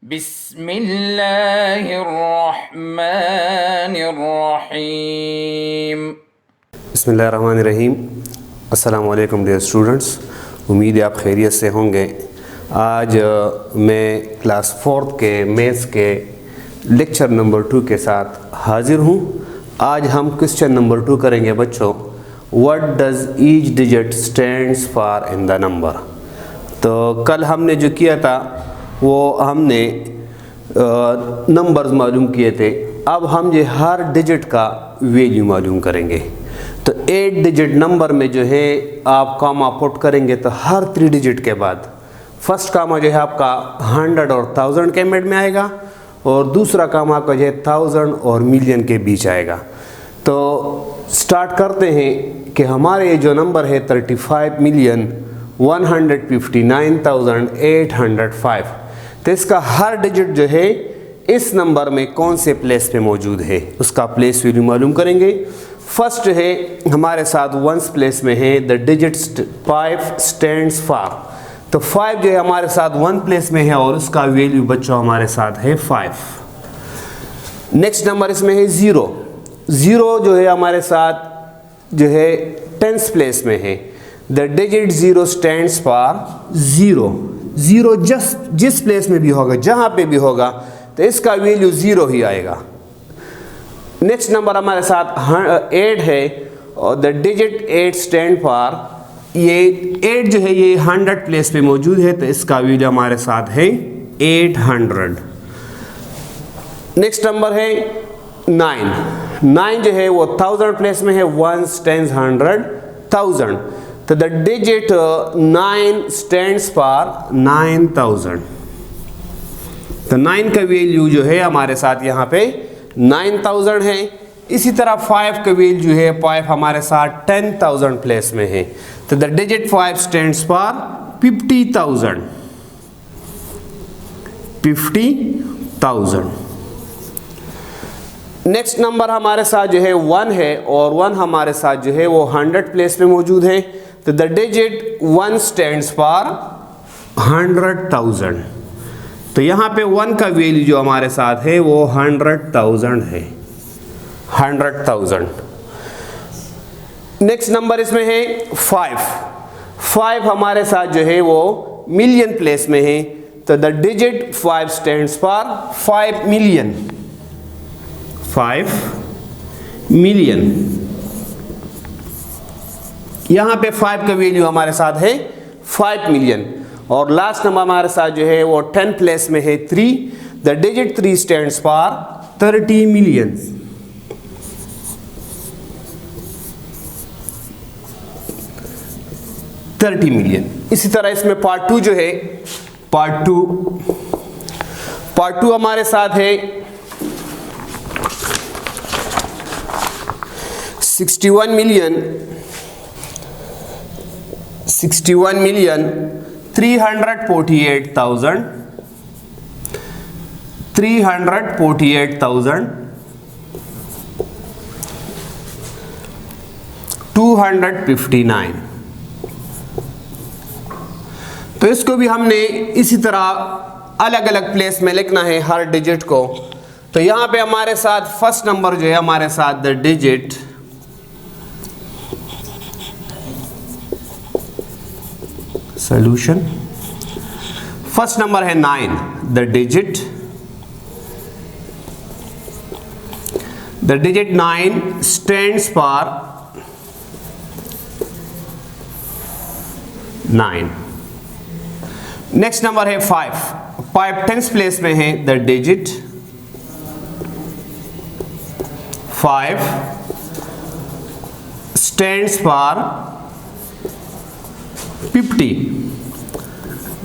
बिस्मिल्लाहिर्रहमानिर्रहीम। बिस्मिल्लाहिर्रहमानिर्रहीम। अस्सलाम वालेकुम डियर स्टूडेंट्स, उम्मीद है आप खैरियत से होंगे। आज मैं क्लास 4th के मैथ्स के लेक्चर नंबर 2 के साथ हाजिर हूँ। आज हम क्वेश्चन नंबर 2 करेंगे बच्चों, what does each digit stands for in the number. तो कल हमने जो किया था वो हमने नंबर्स मालूम किए थे। अब हम ये हर डिजिट का वैल्यू मालूम करेंगे। तो 8 डिजिट नंबर में जो है आप कामा पुट करेंगे तो हर 3 डिजिट के बाद फर्स्ट कामा जो है आपका 100 और 1000 के मिड में आएगा और दूसरा कामा आपका जो है 1000 और मिलियन के बीच आएगा। तो स्टार्ट करते हैं कि हमारे जो नंबर है 35,159,805। तो इसका हर डिजिट जो है इस नंबर में कौन से प्लेस पे मौजूद है उसका प्लेस वैल्यू मालूम करेंगे। फर्स्ट है हमारे साथ वंस प्लेस में है द डिजिट 5 स्टैंड्स फॉर। तो 5 जो है हमारे साथ वन प्लेस में है और उसका वैल्यू बच्चों हमारे साथ है 5। नेक्स्ट नंबर इसमें है 0। 0 जो है हमारे साथ जो है 10th प्लेस में है। The digit 0 stands for 0। 0 जिस प्लेस में भी होगा, जहाँ पे भी होगा, तो इसका वैल्यू 0 ही आएगा। नेक्स्ट नंबर हमारे साथ 8 है और द डिजिट 8 स्टैंड फॉर, ये 8 जो है ये 100 प्लेस पे मौजूद है तो इसका वैल्यू हमारे साथ है 800। नेक्स्ट नंबर है 9। 9 जो है वो 1000 प्लेस में है, 1 10 100 1000। तो द डिजिट 9 स्टैंड्स फॉर 9000। तो 9 का वैल्यू जो है हमारे साथ यहाँ पे 9000 है। इसी तरह 5 का वैल्यू जो है 5 हमारे साथ 10000 प्लेस में है। तो the digit 5 stands for 50,000। 50,000। Next number हमारे साथ जो है 1 है और 1 हमारे साथ जो है वो 100 प्लेस में मौजूद है। तो द डिजिट 1 स्टैंड्स फॉर 100,000। तो यहाँ पे 1 का वैल्यू जो हमारे साथ है वो 100,000 है। 100,000। नेक्स्ट नंबर इसमें है 5। 5 हमारे साथ जो है वो मिलियन प्लेस में है। तो the digit 5 stands for 5 million. 5 million. यहाँ पे 5 का वैल्यू हमारे साथ है 5 मिलियन। और लास्ट नंबर हमारे साथ जो है वो 10 प्लेस में है 3। The digit 3 stands for 30 million. 30 million. इसी तरह इसमें पार्ट 2 जो है, पार्ट टू हमारे साथ है 61 मिलियन 348,000 259। तो इसको भी हमने इसी तरह अलग अलग प्लेस में लिखना है हर डिजिट को। तो यहाँ पे हमारे साथ फर्स्ट नंबर जो है हमारे साथ the digit solution, first number है 9। The digit 9 stands for 9। Next number है 5। 5 10th प्लेस में है। The digit 5 stands for 50।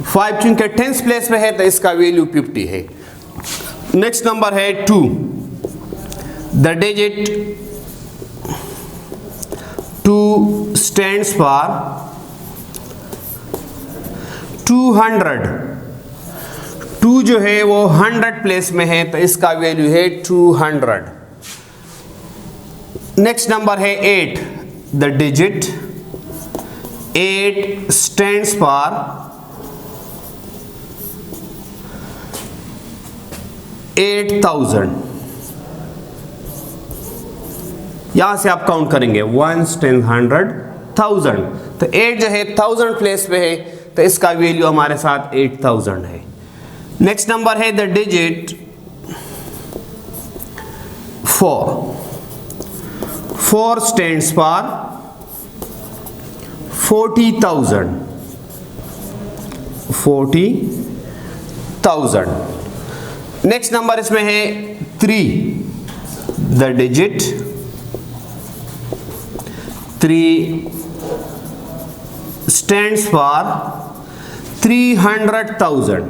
5 चूंकि 10th प्लेस में है तो इसका वैल्यू 50 है। नेक्स्ट नंबर है 2। The digit 2 stands for 200। 2 जो है वो 100 प्लेस में है तो इसका वैल्यू है 200। नेक्स्ट नंबर है 8। द डिजिट 8 स्टैंड्स फॉर 8000, यहां से आप काउंट करेंगे 1s 10 100 1000, तो 8 जो है 1000 प्लेस पे है, तो इसका वैल्यू हमारे साथ 8000 है। नेक्स्ट नंबर है the digit 4। 4 stands for 40,000, 40,000। Next number इसमें है 3, द डिजिट 3 स्टैंड्स फॉर 300,000,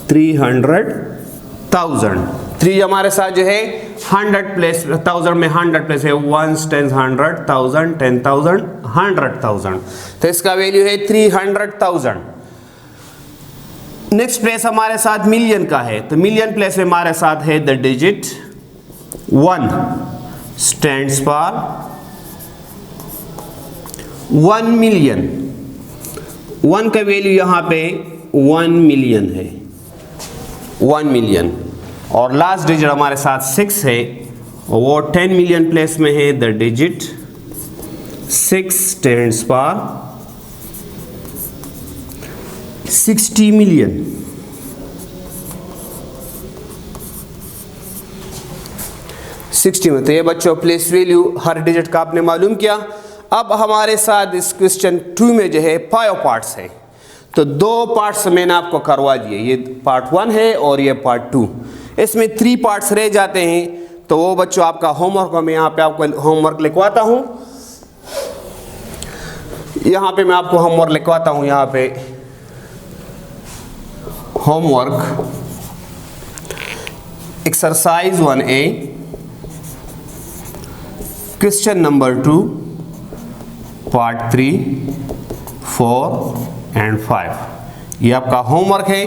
300,000। 3 हमारे साथ जो है 100 प्लेस, 1000 में 100 प्लेस है, 1s 10 100 1000 10,000 100,000, तो इसका वैल्यू है 300,000। नेक्स्ट प्लेस हमारे साथ मिलियन का है, तो मिलियन प्लेस में हमारे साथ है the digit 1 stands for 1 million. 1 का वैल्यू यहां पे 1 मिलियन है, 1 मिलियन। और लास्ट डिजिट हमारे साथ 6 है, वो 10 मिलियन प्लेस में है, the digit 6 stands for 60 million. 60 में, तो ये बच्चों प्लेस वैल्यू हर डिजिट का आपने मालूम किया। अब हमारे साथ इस क्वेश्चन 2 में जो है 5 पार्ट्स है, तो 2 पार्ट्स मैंने आपको करवा दिए, ये पार्ट 1 है और ये पार्ट 2। इसमें 3 पार्ट्स रह जाते हैं, तो वो बच्चों आपका होमवर्क, मैं यहाँ पे आपको होमवर्क लिखवाता हूँ। यहाँ पे मैं आपको होमवर्क लिखवाता हूँ, यहाँ पे homework exercise 1A question number 2 part 3 4 and 5, ये आपका होमवर्क है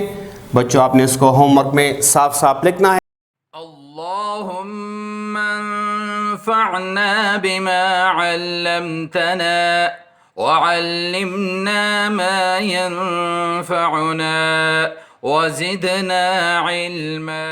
बच्चों। आपने इसको होमवर्क में साफ साफ लिखना है। अल्लाहुम्मा अंफअना बिमा अल्लमतना वअल्लिमना मा यंफअना वज़िदना इल्मा।